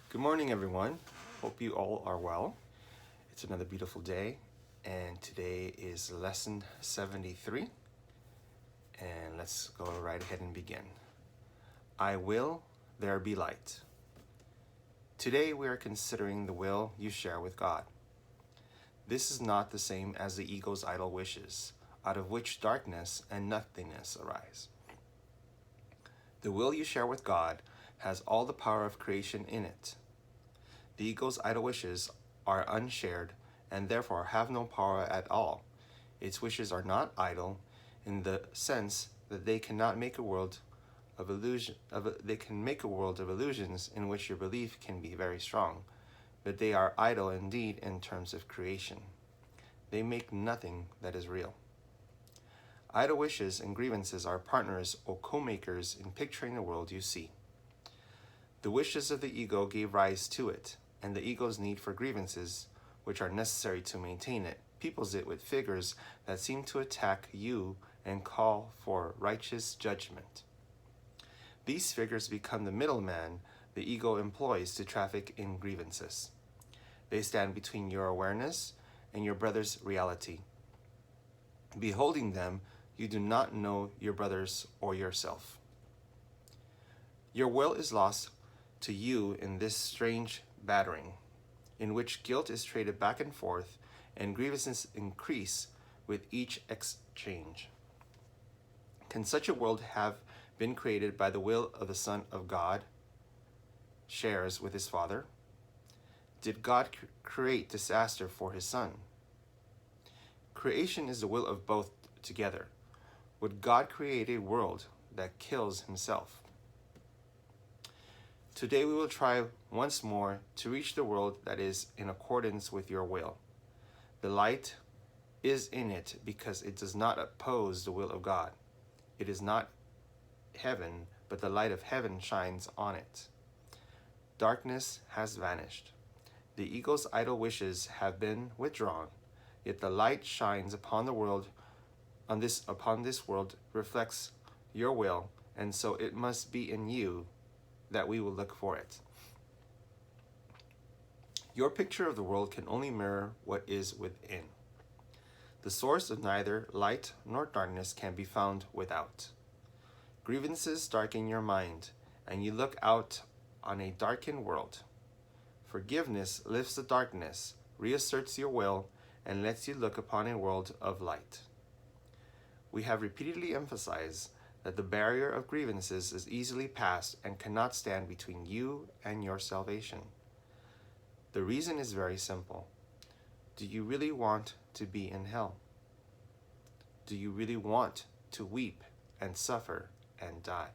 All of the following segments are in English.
Good morning, everyone. Hope you all are well. It's another beautiful day, and today is lesson 73. And let's go right ahead and begin. I will there be light. Today we are considering the will you share with God. This is not the same as the ego's idle wishes, out of which darkness and nothingness arise. The will you share with God has all the power of creation in it. The ego's idle wishes are unshared and therefore have no power at all. Its wishes are not idle in the sense that they cannot make a world of illusions in which your belief can be very strong, but they are idle indeed in terms of creation. They make nothing that is real. Idle wishes and grievances are partners or co-makers in picturing the world you see. The wishes of the ego gave rise to it, and the ego's need for grievances, which are necessary to maintain it, peoples it with figures that seem to attack you and call for righteous judgment. These figures become the middleman the ego employs to traffic in grievances. They stand between your awareness and your brother's reality. Beholding them, you do not know your brothers or yourself. Your will is lost to you in this strange battering, in which guilt is traded back and forth and grievances increase with each exchange. Can such a world have been created by the will of the Son of God shares with his Father? Did God create disaster for his Son? Creation is the will of both together. Would God create a world that kills himself? Today we will try once more to reach the world that is in accordance with your will. The light is in it because it does not oppose the will of God. It is not heaven, but the light of heaven shines on it. Darkness has vanished. The ego's idle wishes have been withdrawn, yet the light shines upon the world, upon this world reflects your will, and so it must be in you that we will look for it. Your picture of the world can only mirror what is within. The source of neither light nor darkness can be found without. Grievances darken your mind, and you look out on a darkened world. Forgiveness lifts the darkness, reasserts your will, and lets you look upon a world of light. We have repeatedly emphasized that the barrier of grievances is easily passed and cannot stand between you and your salvation. The reason is very simple. Do you really want to be in hell? Do you really want to weep and suffer and die?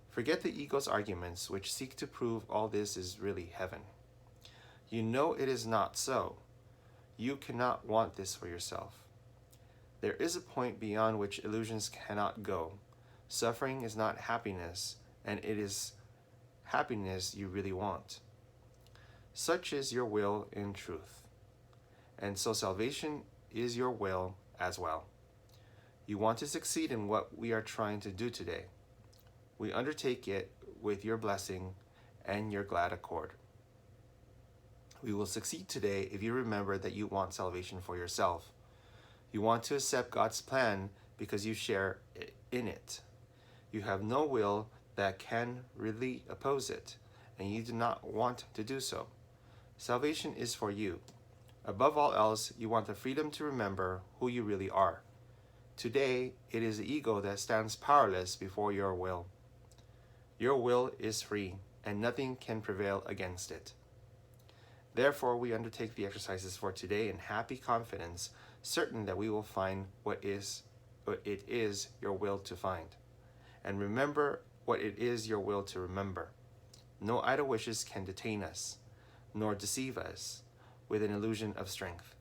Forget the ego's arguments which seek to prove all this is really heaven. You know it is not so. You cannot want this for yourself. There is a point beyond which illusions cannot go. Suffering is not happiness, and it is happiness you really want. Such is your will in truth. And so salvation is your will as well. You want to succeed in what we are trying to do today. We undertake it with your blessing and your glad accord. We will succeed today if you remember that you want salvation for yourself. You want to accept God's plan because you share in it. You have no will that can really oppose it, and you do not want to do so. Salvation is for you. Above all else, you want the freedom to remember who you really are. Today, it is the ego that stands powerless before your will. Your will is free, and nothing can prevail against it. Therefore, we undertake the exercises for today in happy confidence, certain that we will find what it is your will to find. And remember what it is your will to remember. No idle wishes can detain us, nor deceive us with an illusion of strength.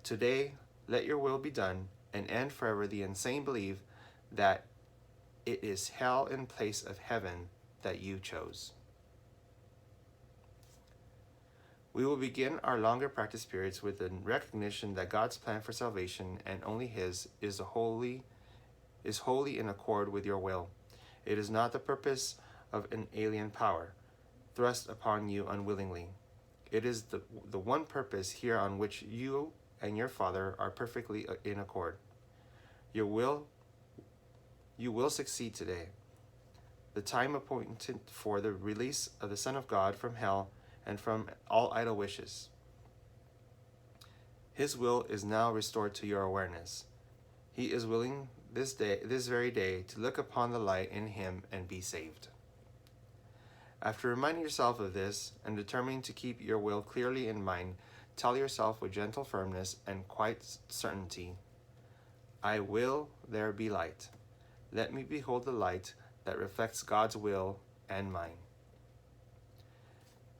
Today, let your will be done and end forever the insane belief that it is hell in place of heaven that you chose. We will begin our longer practice periods with the recognition that God's plan for salvation, and only His, is wholly in accord with your will. It is not the purpose of an alien power. thrust upon you unwillingly. It is the one purpose here on which you and your Father are perfectly in accord. You will succeed today. The time appointed for the release of the Son of God from hell and from all idle wishes. His will is now restored to your awareness. He is willing this very day, to look upon the light in him and be saved. After reminding yourself of this and determining to keep your will clearly in mind, tell yourself with gentle firmness and quiet certainty, I will there be light. Let me behold the light that reflects God's will and mine.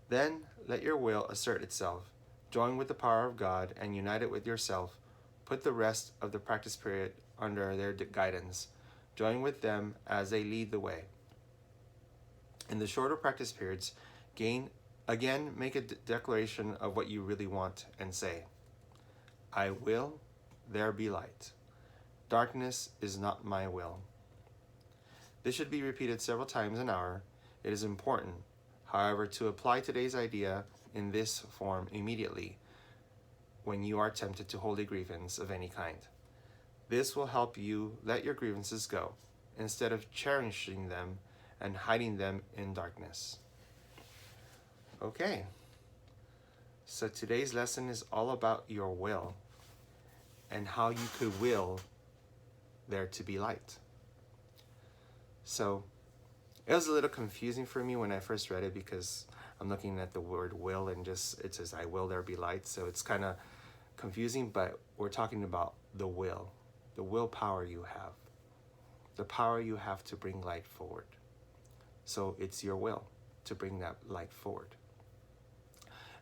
Then let your will assert itself, join with the power of God and unite it with yourself. Put the rest of the practice period under their guidance. Join with them as they lead the way. In the shorter practice periods, make a declaration of what you really want and say, I will there be light. Darkness is not my will. This should be repeated several times an hour. It is important, however, to apply today's idea in this form immediately when you are tempted to hold a grievance of any kind. This will help you let your grievances go, instead of cherishing them and hiding them in darkness. Okay, so today's lesson is all about your will and how you could will there to be light. So it was a little confusing for me when I first read it, because I'm looking at the word will and just it says I will there be light, so it's kind of confusing. But we're talking about the willpower you have, the power you have to bring light forward. So it's your will to bring that light forward.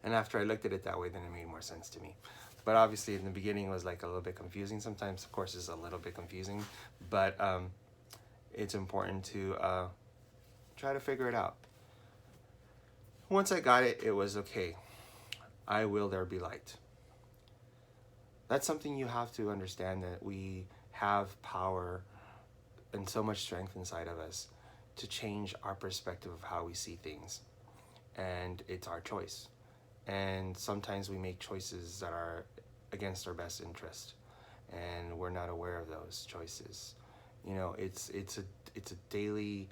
And after I looked at it that way, then it made more sense to me. But obviously in the beginning it was like a little bit confusing. Sometimes, of course, it's a little bit confusing, but it's important to try to figure it out. Once I got it, it was okay. I will there be light. That's something you have to understand, that we have power and so much strength inside of us to change our perspective of how we see things. And it's our choice. And sometimes we make choices that are against our best interest, and we're not aware of those choices. You know, it's a daily,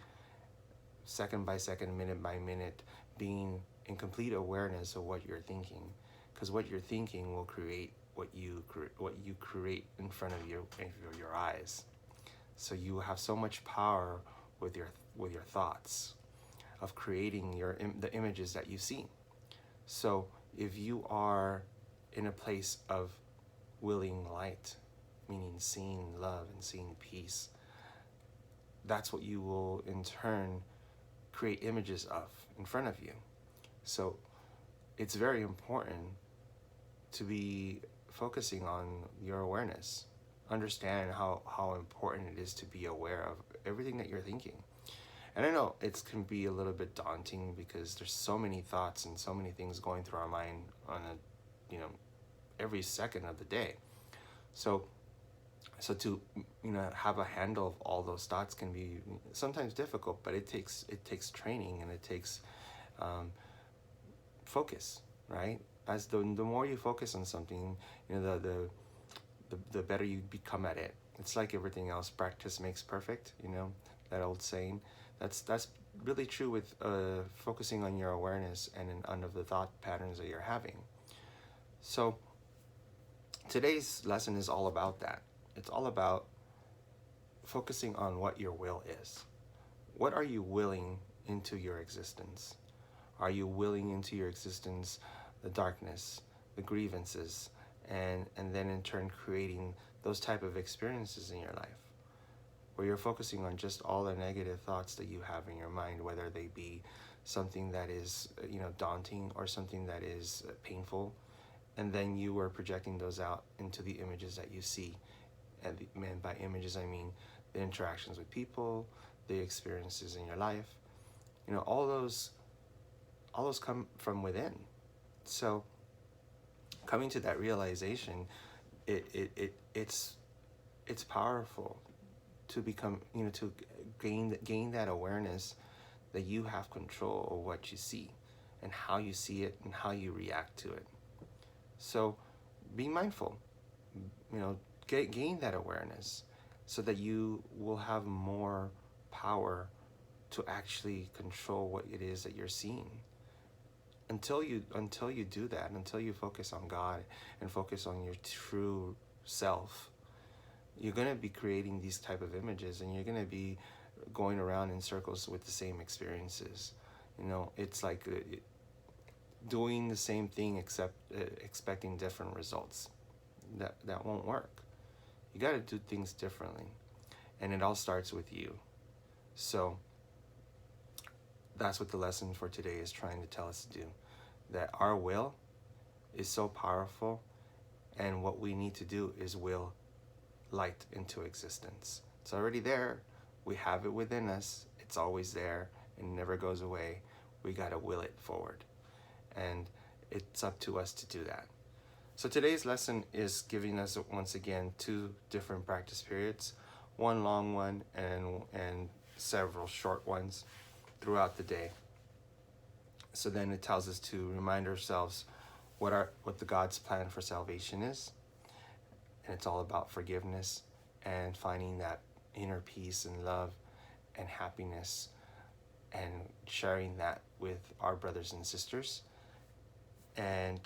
second by second, minute by minute, being in complete awareness of what you're thinking, because what you're thinking will create what you create in front of your eyes. So you have so much power with your thoughts of creating the images that you see. So if you are in a place of willing light, meaning seeing love and seeing peace, that's what you will in turn create images of in front of you. So it's very important to be focusing on your awareness. Understand how important it is to be aware of everything that you're thinking. And I know it can be a little bit daunting, because there's so many thoughts and so many things going through our mind on every second of the day. So to have a handle of all those thoughts can be sometimes difficult, but it takes training, and it takes focus, right? As the more you focus on something, the better you become at it. It's like everything else, practice makes perfect, that old saying. That's really true with focusing on your awareness and on the thought patterns that you're having. So today's lesson is all about that. It's all about focusing on what your will is. What are you willing into your existence? Are you willing into your existence the darkness, the grievances, and then in turn creating those type of experiences in your life, where you're focusing on just all the negative thoughts that you have in your mind, whether they be something that is daunting or something that is painful, and then you are projecting those out into the images that you see. And by images, I mean the interactions with people, the experiences in your life. All those come from within. So coming to that realization, it's powerful to become, to gain that awareness that you have control of what you see and how you see it and how you react to it. So be mindful, gain that awareness so that you will have more power to actually control what it is that you're seeing. Until you do that, until you focus on God and focus on your true self, you're going to be creating these type of images, and you're going to be going around in circles with the same experiences. It's like doing the same thing except expecting different results. That won't work. You got to do things differently, and it all starts with you. So that's what the lesson for today is trying to tell us to do, that our will is so powerful, and what we need to do is will light into existence. It's already there. We have it within us. It's always there and never goes away. We got to will it forward, and it's up to us to do that. So today's lesson is giving us, once again, 2 different practice periods, one long one and several short ones throughout the day. So then it tells us to remind ourselves what the God's plan for salvation is. And it's all about forgiveness and finding that inner peace and love and happiness and sharing that with our brothers and sisters. And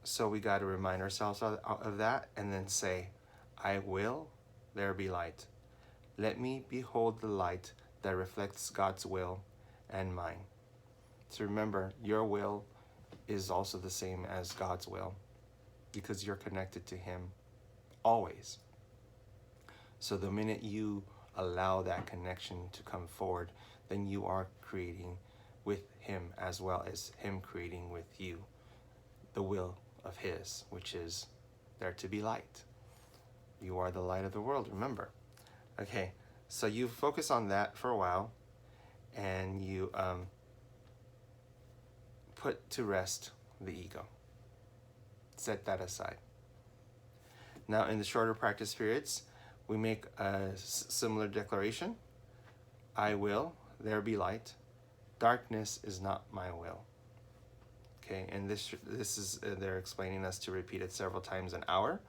so we got to remind ourselves of that, and then say, I will, there be light. Let me behold the light that reflects God's will and mine. So remember, your will is also the same as God's will, because you're connected to Him always. So the minute you allow that connection to come forward, then you are creating with Him as well as Him creating with you the will of His, which is there to be light. You are the light of the world, remember. Okay, so you focus on that for a while, and you put to rest the ego. Set that aside. Now, in the shorter practice periods, we make a similar declaration. I will, there be light. Darkness is not my will. Okay, and this is, they're explaining us to repeat it several times an hour.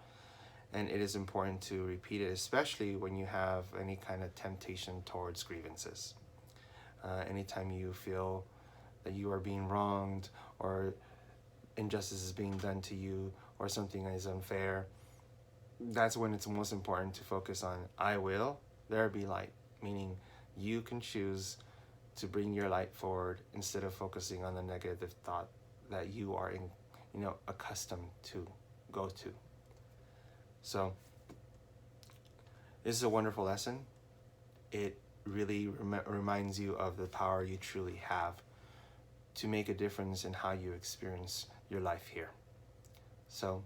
And it is important to repeat it, especially when you have any kind of temptation towards grievances. Anytime you feel that you are being wronged, or injustice is being done to you, or something is unfair, that's when it's most important to focus on I will, there be light, meaning you can choose to bring your light forward instead of focusing on the negative thought that you are accustomed to go to. So this is a wonderful lesson. It really reminds you of the power you truly have to make a difference in how you experience your life here. So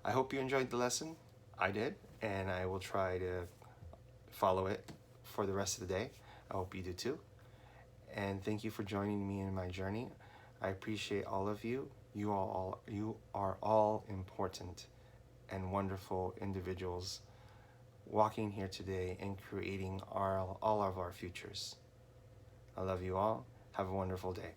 I hope you enjoyed the lesson. I did, and I will try to follow it for the rest of the day. I hope you do too. And thank you for joining me in my journey. I appreciate all of you. You are all important and wonderful individuals walking here today and creating all of our futures. I love you all. Have a wonderful day.